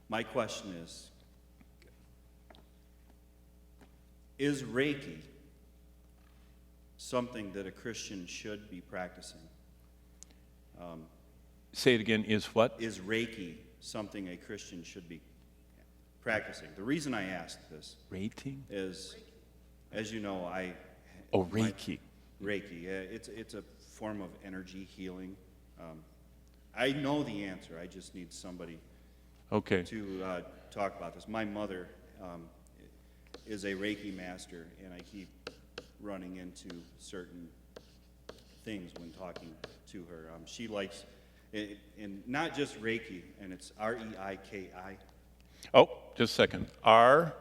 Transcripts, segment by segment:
my question is Reiki something that a Christian should be practicing? Say it again, is what? Is Reiki something a Christian should be practicing? The reason I ask this Rating? is, as you know, Reiki. Reiki, it's a form of energy healing. I know the answer. I just need somebody to talk about this. My mother is a Reiki master, and I keep running into certain things when talking to her. She likes, and not just Reiki, and it's R-E-I-K-I. Oh, just a second. R?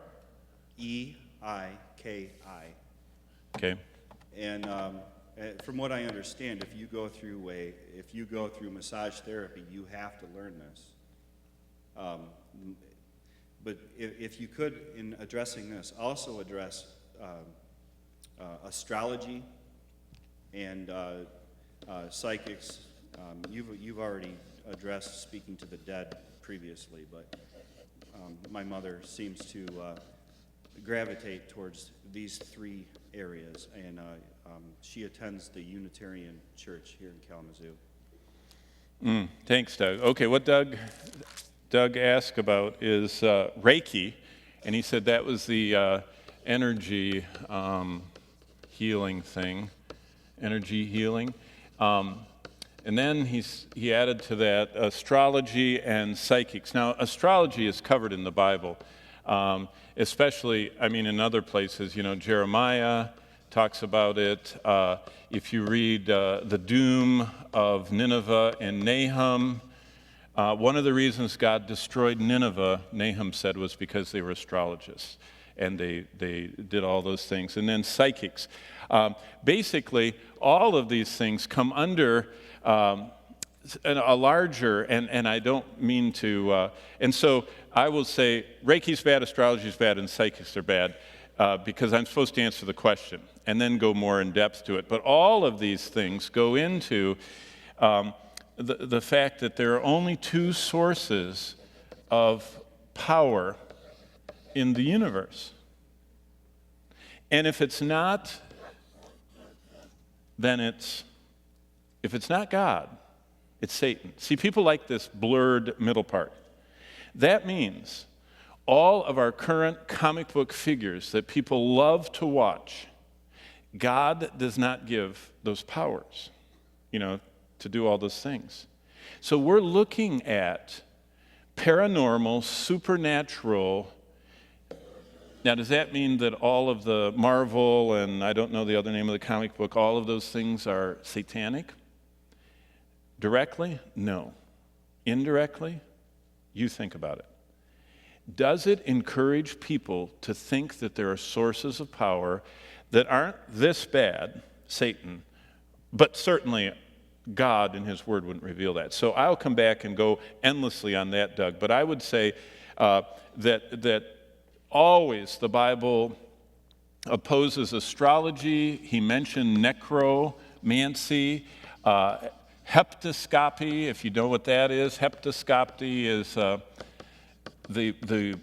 E-I-K-I. Okay. And from what I understand, if you go through massage therapy, you have to learn this. But if you could, in addressing this, also address astrology and psychics. You've already addressed speaking to the dead previously, but my mother seems to gravitate towards these three areas, and she attends the Unitarian Church here in Kalamazoo. Thanks, Doug. Okay, what Doug asked about is Reiki, and he said that was the energy healing thing, energy healing. And then he added to that astrology and psychics. Now, astrology is covered in the Bible, especially, in other places. Jeremiah talks about it. If you read the doom of Nineveh and Nahum, one of the reasons God destroyed Nineveh, Nahum said, was because they were astrologists, and they did all those things. And then psychics. Basically, all of these things come under a larger, and I don't mean to, and so I will say Reiki's bad, astrology's bad, and psychics are bad, because I'm supposed to answer the question and then go more in depth to it. But all of these things go into the fact that there are only two sources of power in the universe. And if it's not God, it's Satan. See, people like this blurred middle part. That means all of our current comic book figures that people love to watch, God does not give those powers, to do all those things. So we're looking at paranormal, supernatural. Now, does that mean that all of the Marvel, and I don't know the other name of the comic book, all of those things are satanic? Directly? No. Indirectly? You think about it. Does it encourage people to think that there are sources of power that aren't this bad, Satan, but certainly God in His Word wouldn't reveal that? So I'll come back and go endlessly on that, Doug, but I would say that always the Bible opposes astrology. He mentioned necromancy, heptoscopy, if you know what that is. Heptoscopy is the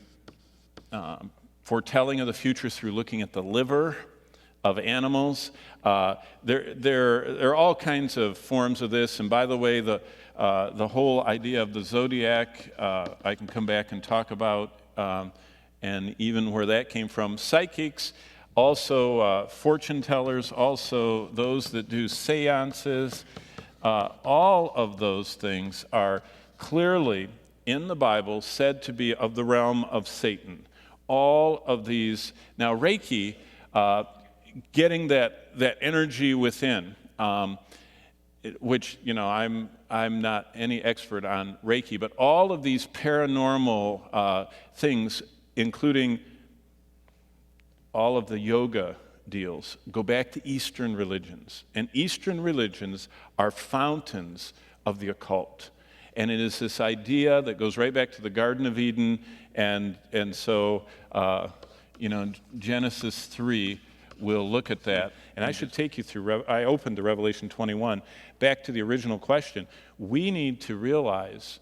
foretelling of the future through looking at the liver of animals. There are all kinds of forms of this, and by the way, the whole idea of the zodiac, I can come back and talk about, and even where that came from. Psychics, also fortune tellers, also those that do seances, all of those things are clearly in the Bible said to be of the realm of Satan. All of these, now Reiki, getting that energy within, which, I'm not any expert on Reiki, but all of these paranormal things, including all of the yoga deals, go back to Eastern religions. And Eastern religions are fountains of the occult. And it is this idea that goes right back to the Garden of Eden, and so, Genesis 3 will look at that. And I should take you through, I opened to Revelation 21. Back to the original question, we need to realize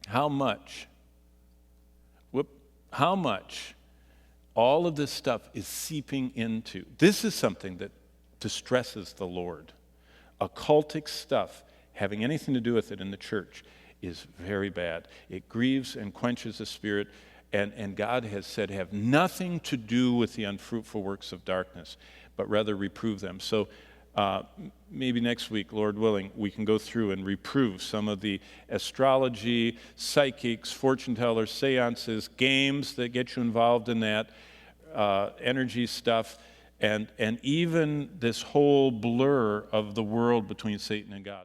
how much all of this stuff is seeping into. This is something that distresses the Lord. Occultic stuff having anything to do with it in the church is very bad. It grieves and quenches the spirit, and God has said have nothing to do with the unfruitful works of darkness, but rather reprove them. So maybe next week, Lord willing, we can go through and reprove some of the astrology, psychics, fortune tellers, seances, games that get you involved in that, energy stuff, and even this whole blur of the world between Satan and God.